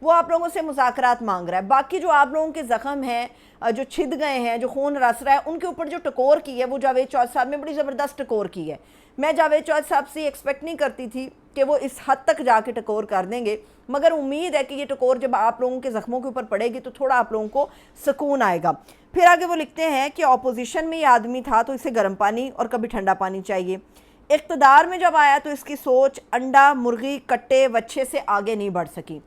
وہ آپ لوگوں سے مذاکرات مانگ رہا ہے. باقی جو آپ لوگوں کے زخم ہیں جو چھد گئے ہیں, جو خون رس رہا ہے, ان کے اوپر جو ٹکور کی ہے وہ جاوید چودھ صاحب نے بڑی زبردست ٹکور کی ہے. میں جاوید چودھ صاحب سے ایکسپیکٹ نہیں کرتی تھی کہ وہ اس حد تک جا کے ٹکور کر دیں گے, مگر امید ہے کہ یہ ٹکور جب آپ لوگوں کے زخموں کے اوپر پڑے گی تو تھوڑا آپ لوگوں کو سکون آئے گا. پھر آگے وہ لکھتے ہیں کہ اپوزیشن میں یہ آدمی تھا تو اسے گرم پانی اور کبھی ٹھنڈا پانی چاہیے. اقتدار میں جب آیا تو اس کی سوچ انڈا, مرغی, کٹے, وچھے سے آگے نہیں بڑھ سکی.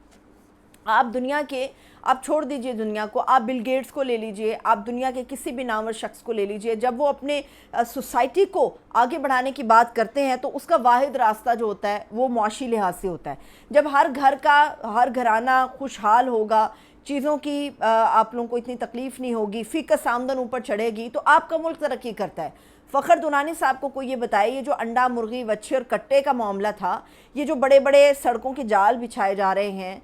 آپ دنیا کے, آپ چھوڑ دیجئے دنیا کو, آپ بل گیٹس کو لے لیجئے, آپ دنیا کے کسی بھی نامور شخص کو لے لیجئے, جب وہ اپنے سوسائٹی کو آگے بڑھانے کی بات کرتے ہیں تو اس کا واحد راستہ جو ہوتا ہے وہ معاشی لحاظ سے ہوتا ہے. جب ہر گھر کا, ہر گھرانہ خوشحال ہوگا, چیزوں کی آپ لوگوں کو اتنی تکلیف نہیں ہوگی, فی کس آمدن اوپر چڑھے گی, تو آپ کا ملک ترقی کرتا ہے. فخر دونانی صاحب کو کوئی یہ بتائے, یہ جو انڈا, مرغی, وچھے اور کٹے کا معاملہ تھا, یہ جو بڑے بڑے سڑکوں کے جال بچھائے جا رہے ہیں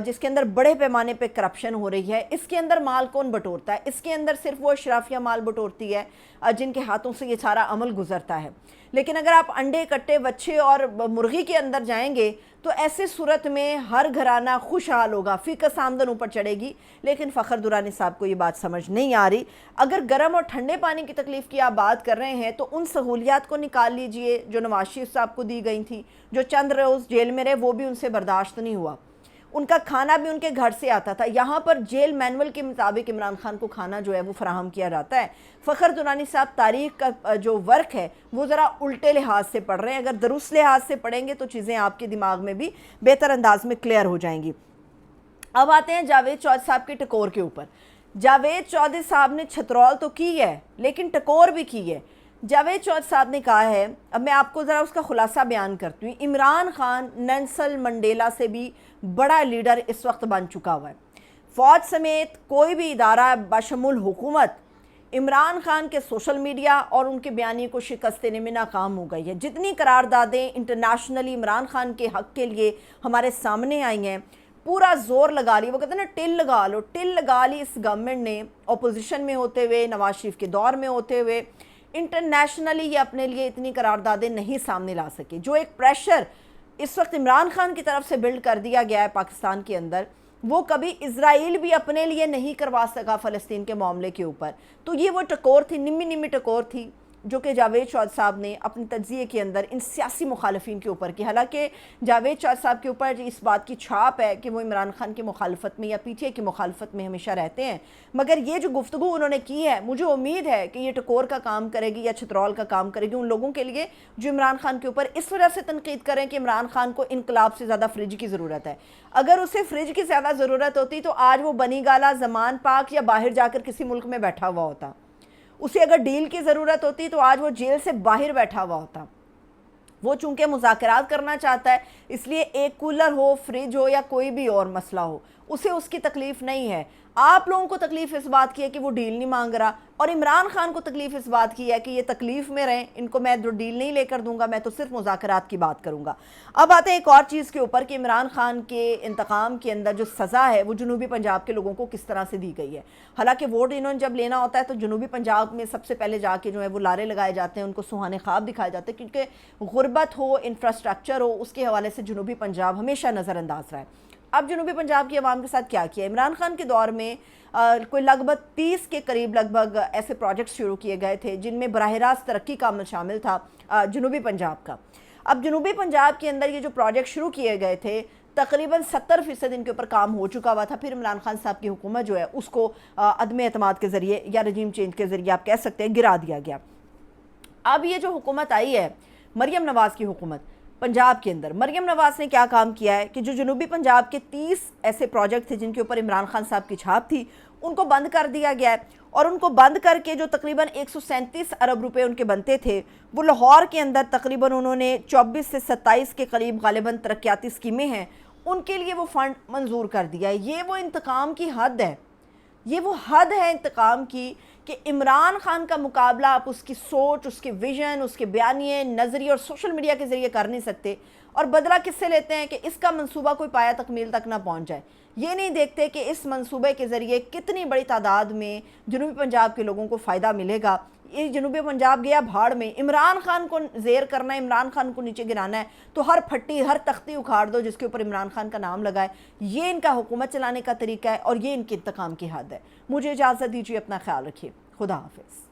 جس کے اندر بڑے پیمانے پہ کرپشن ہو رہی ہے, اس کے اندر مال کون بٹورتا ہے؟ اس کے اندر صرف وہ اشرافیہ مال بٹورتی ہے جن کے ہاتھوں سے یہ سارا عمل گزرتا ہے. لیکن اگر آپ انڈے, کٹے, وچھے اور مرغی کے اندر جائیں گے تو ایسے صورت میں ہر گھرانہ خوشحال ہوگا, فی کس آمدن اوپر چڑھے گی. لیکن فخر دورانی صاحب کو یہ بات سمجھ نہیں آ رہی. اگر گرم اور ٹھنڈے پانی کی تکلیف کی آپ بات کر رہے ہیں تو ان سہولیات کو نکال لیجئے جو نواز شریف صاحب کو دی گئی تھی. جو چند روز جیل میں رہے وہ بھی ان سے برداشت نہیں ہوا, ان کا کھانا بھی ان کے گھر سے آتا تھا. یہاں پر جیل مینول کے مطابق عمران خان کو کھانا جو ہے وہ فراہم کیا جاتا ہے. فخر دونانی صاحب تاریخ کا جو ورک ہے وہ ذرا الٹے لحاظ سے پڑھ رہے ہیں. اگر درست لحاظ سے پڑھیں گے تو چیزیں آپ کے دماغ میں بھی بہتر انداز میں کلیئر ہو جائیں گی. اب آتے ہیں جاوید چودھ صاحب کے ٹکور کے اوپر. جاوید چودھری صاحب نے چھترول تو کی ہے لیکن ٹکور بھی کی ہے. جاوید چودھ صاحب نے کہا ہے, اب میں آپ کو ذرا اس کا خلاصہ بیان کرتی ہوں. عمران خان نیلسن منڈیلا سے بھی بڑا لیڈر اس وقت بن چکا ہوا ہے. فوج سمیت کوئی بھی ادارہ بشمول حکومت عمران خان کے سوشل میڈیا اور ان کے بیانیے کو شکست دینے میں ناکام ہو گئی ہے. جتنی قراردادیں انٹرنیشنلی عمران خان کے حق کے لیے ہمارے سامنے آئی ہیں, پورا زور لگا لی, وہ کہتے ہیں نا ٹل لگا لو, ٹل لگا لی اس گورنمنٹ نے اپوزیشن میں ہوتے ہوئے, نواز شریف کے دور میں ہوتے ہوئے. انٹرنیشنلی یہ اپنے لیے اتنی قراردادیں نہیں سامنے لا سکے. جو ایک پریشر اس وقت عمران خان کی طرف سے بلڈ کر دیا گیا ہے پاکستان کے اندر, وہ کبھی اسرائیل بھی اپنے لیے نہیں کروا سکا فلسطین کے معاملے کے اوپر. تو یہ وہ ٹکور تھی, نمی نمی ٹکور تھی جو کہ جاوید چودھ صاحب نے اپنے تجزیے کے اندر ان سیاسی مخالفین کے اوپر کی. حالانکہ جاوید چودھ صاحب کے اوپر اس بات کی چھاپ ہے کہ وہ عمران خان کی مخالفت میں یا پی ٹی آئی کی مخالفت میں ہمیشہ رہتے ہیں, مگر یہ جو گفتگو انہوں نے کی ہے مجھے امید ہے کہ یہ ٹکور کا کام کرے گی یا چھترول کا کام کرے گی ان لوگوں کے لیے جو عمران خان کے اوپر اس وجہ سے تنقید کریں کہ عمران خان کو انقلاب سے زیادہ فریج کی ضرورت ہے. اگر اسے فریج کی زیادہ ضرورت ہوتی تو آج وہ بنی گالا, زمان پاک یا باہر جا کر کسی ملک میں بیٹھا ہوا ہوتا. اسے اگر ڈیل کی ضرورت ہوتی تو آج وہ جیل سے باہر بیٹھا ہوا ہوتا. وہ چونکہ مذاکرات کرنا چاہتا ہے اس لیے ایک کولر ہو, فریج ہو یا کوئی بھی اور مسئلہ ہو, اسے اس کی تکلیف نہیں ہے. آپ لوگوں کو تکلیف اس بات کی ہے کہ وہ ڈیل نہیں مانگ رہا, اور عمران خان کو تکلیف اس بات کی ہے کہ یہ تکلیف میں رہیں, ان کو میں ڈیل نہیں لے کر دوں گا, میں تو صرف مذاکرات کی بات کروں گا. اب آتے ہیں ایک اور چیز کے اوپر کہ عمران خان کے انتقام کے اندر جو سزا ہے وہ جنوبی پنجاب کے لوگوں کو کس طرح سے دی گئی ہے. حالانکہ ووٹ انہوں نے جب لینا ہوتا ہے تو جنوبی پنجاب میں سب سے پہلے جا کے جو ہے وہ لارے لگائے جاتے ہیں, ان کو سہانے خواب دکھائے جاتے ہیں, کیونکہ غربت ہو, انفراسٹرکچر ہو, اس کے حوالے سے جنوبی پنجاب ہمیشہ نظر انداز رہا ہے. اب جنوبی پنجاب کی عوام کے ساتھ کیا کیا؟ عمران خان کے دور میں کوئی لگ بھگ 30 کے قریب لگ بھگ ایسے پروجیکٹس شروع کیے گئے تھے جن میں براہ راست ترقی کا عمل شامل تھا جنوبی پنجاب کا. اب جنوبی پنجاب کے اندر یہ جو پروجیکٹ شروع کیے گئے تھے تقریباً 70% ان کے اوپر کام ہو چکا ہوا تھا. پھر عمران خان صاحب کی حکومت جو ہے اس کو عدم اعتماد کے ذریعے یا رجیم چینج کے ذریعے آپ کہہ سکتے ہیں گرا دیا گیا. اب یہ جو حکومت آئی ہے مریم نواز کی حکومت پنجاب کے اندر, مریم نواز نے کیا کام کیا ہے کہ جو جنوبی پنجاب کے 30 ایسے پروجیکٹ تھے جن کے اوپر عمران خان صاحب کی چھاپ تھی ان کو بند کر دیا گیا ہے. اور ان کو بند کر کے جو تقریباً 137 ارب روپے ان کے بنتے تھے وہ لاہور کے اندر تقریباً انہوں نے 24 سے 27 کے قریب غالباً ترقیاتی اسکیمیں ہیں ان کے لیے وہ فنڈ منظور کر دیا ہے. یہ وہ انتقام کی حد ہے, یہ وہ حد ہے انتقام کی کہ عمران خان کا مقابلہ آپ اس کی سوچ, اس کے ویژن, اس کے بیانیے, نظریے اور سوشل میڈیا کے ذریعے کر نہیں سکتے. اور بدلہ کس سے لیتے ہیں کہ اس کا منصوبہ کوئی پایا تکمیل تک نہ پہنچ جائے. یہ نہیں دیکھتے کہ اس منصوبے کے ذریعے کتنی بڑی تعداد میں جنوبی پنجاب کے لوگوں کو فائدہ ملے گا. یہ جنوبی پنجاب گیا بھاڑ میں، عمران خان کو زیر کرنا ہے، عمران خان کو نیچے گرانا ہے، تو ہر پھٹی ہر تختی اکھاڑ دو جس کے اوپر عمران خان کا نام لگا ہے۔ یہ ان کا حکومت چلانے کا طریقہ ہے اور یہ ان کے انتقام کی حد ہے۔ مجھے اجازت دیجیے، اپنا خیال رکھیے، خدا حافظ۔